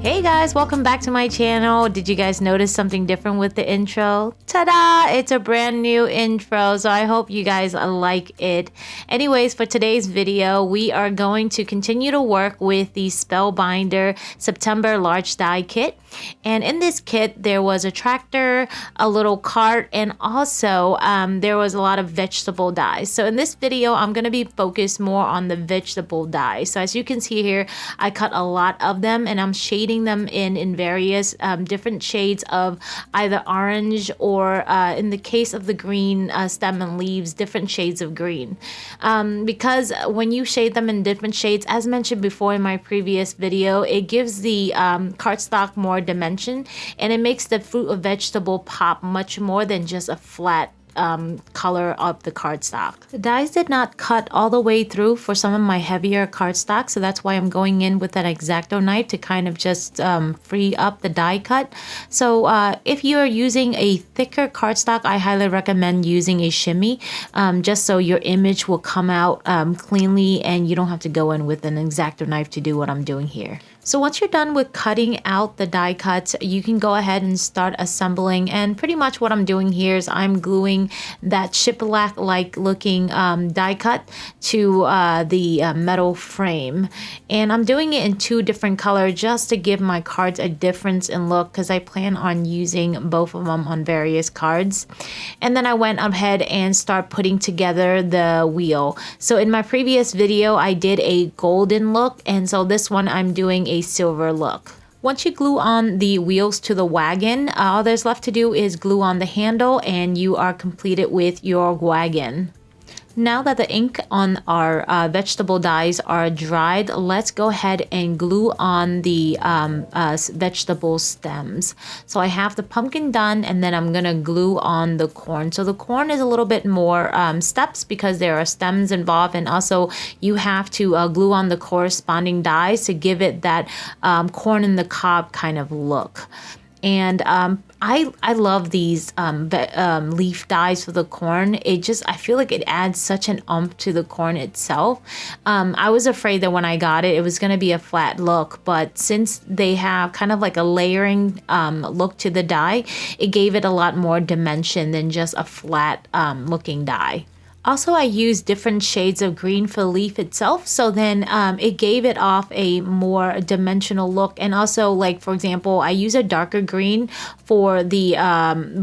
Hey guys, welcome back to my channel. Did you guys notice something different with the intro? Ta-da! It's a brand new intro, so I hope you guys like it. Anyways, for today's video, we are going to continue to work with the Spellbinder September large die kit. And in this kit, there was a tractor, a little cart, and also there was a lot of vegetable dies. So in this video, I'm going to be focused more on the vegetable dies. So as you can see here, I cut a lot of them and I'm shading them in various different shades of either orange or in the case of the green stem and leaves, different shades of green. Because when you shade them in different shades, as mentioned before in my previous video, it gives the cardstock more dimension and it makes the fruit or vegetable pop much more than just a flat color of the cardstock. The dies did not cut all the way through for some of my heavier cardstock, so that's why I'm going in with an X-Acto knife to kind of just free up the die cut. So if you're using a thicker cardstock, I highly recommend using a shimmy just so your image will come out cleanly and you don't have to go in with an X-Acto knife to do what I'm doing here. So once you're done with cutting out the die cuts, you can go ahead and start assembling. And pretty much what I'm doing here is I'm gluing that shiplap-like looking die cut to the metal frame. And I'm doing it in two different colors just to give my cards a difference in look because I plan on using both of them on various cards. And then I went ahead and start putting together the wheel. So in my previous video, I did a golden look, and so this one I'm doing a silver look. Once you glue on the wheels to the wagon, all there's left to do is glue on the handle and you are completed with your wagon. Now that the ink on our vegetable dies are dried, let's go ahead and glue on the vegetable stems. So I have the pumpkin done and then I'm going to glue on the corn. So the corn is a little bit more steps because there are stems involved, and also you have to glue on the corresponding dies to give it that corn in the cob kind of look. And I love these leaf dies for the corn. I feel like it adds such an oomph to the corn itself. I was afraid that when I got it, it was going to be a flat look. But since they have kind of like a layering look to the die, it gave it a lot more dimension than just a flat looking die. Also, I used different shades of green for the leaf itself, so then it gave it off a more dimensional look. And also, like for example, I use a darker green for the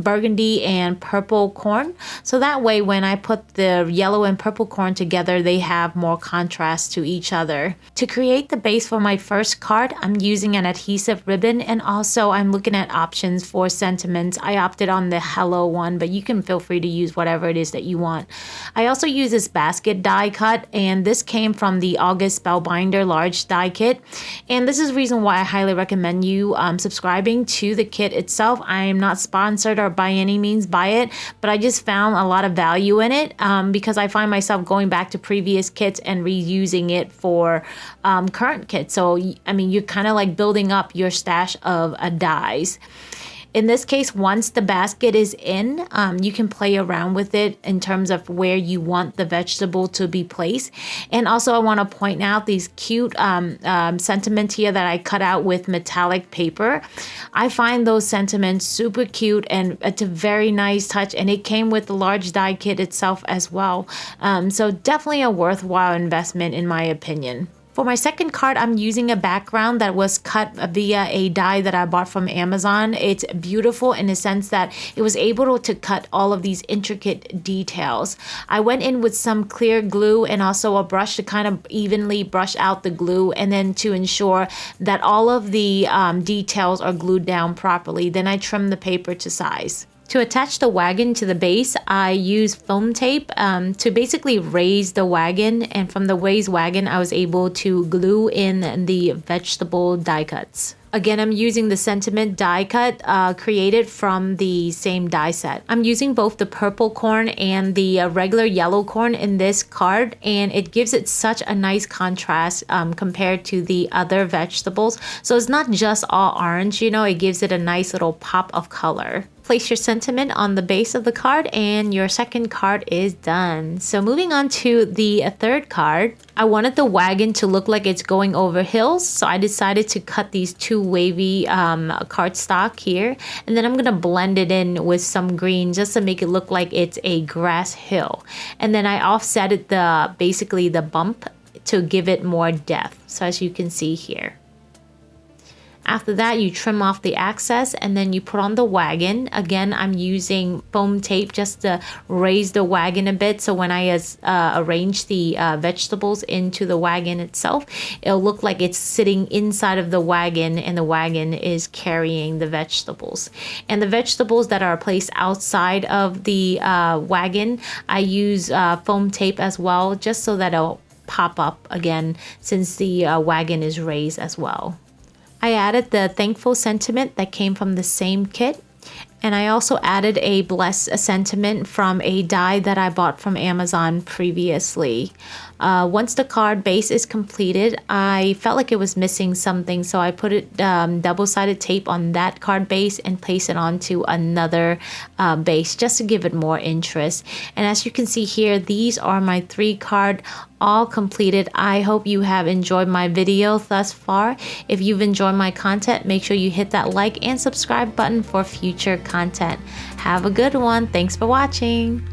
burgundy and purple corn. So that way, when I put the yellow and purple corn together, they have more contrast to each other. To create the base for my first card, I'm using an adhesive ribbon, and also I'm looking at options for sentiments. I opted on the hello one, but you can feel free to use whatever it is that you want. I also use this basket die cut, and this came from the August Spellbinder large die kit. And this is the reason why I highly recommend you subscribing to the kit itself. I am not sponsored or by any means by it, but I just found a lot of value in it because I find myself going back to previous kits and reusing it for current kits. So, I mean, you're kind of like building up your stash of dies. In this case, once the basket is in, you can play around with it in terms of where you want the vegetable to be placed. And also I want to point out these cute sentiments here that I cut out with metallic paper. I find those sentiments super cute and it's a very nice touch, and it came with the large die kit itself as well. So definitely a worthwhile investment in my opinion. For my second card, I'm using a background that was cut via a die that I bought from Amazon. It's beautiful in the sense that it was able to cut all of these intricate details. I went in with some clear glue and also a brush to kind of evenly brush out the glue, and then to ensure that all of the details are glued down properly. Then I trimmed the paper to size. To attach the wagon to the base, I use foam tape to basically raise the wagon, and from the raised wagon, I was able to glue in the vegetable die cuts. Again, I'm using the sentiment die cut created from the same die set. I'm using both the purple corn and the regular yellow corn in this card, and it gives it such a nice contrast compared to the other vegetables. So it's not just all orange, you know, it gives it a nice little pop of color. Place your sentiment on the base of the card and your second card is done. So moving on to the third card, I wanted the wagon to look like it's going over hills, so I decided to cut these two wavy cardstock here, and then I'm gonna blend it in with some green just to make it look like it's a grass hill. And then I offsetted basically the bump to give it more depth, so as you can see here. After that, you trim off the excess and then you put on the wagon. Again, I'm using foam tape just to raise the wagon a bit, so when I arrange the vegetables into the wagon itself, it'll look like it's sitting inside of the wagon and the wagon is carrying the vegetables. And the vegetables that are placed outside of the wagon, I use foam tape as well, just so that it'll pop up again since the wagon is raised as well. I added the thankful sentiment that came from the same kit, and I also added a bless sentiment from a die that I bought from Amazon previously. Once the card base is completed, I felt like it was missing something, so I put it double-sided tape on that card base and place it onto another base just to give it more interest. And as you can see here, these are my 3 cards all completed. I hope you have enjoyed my video thus far. If you've enjoyed my content, make sure you hit that like and subscribe button for future content. Have a good one. Thanks for watching.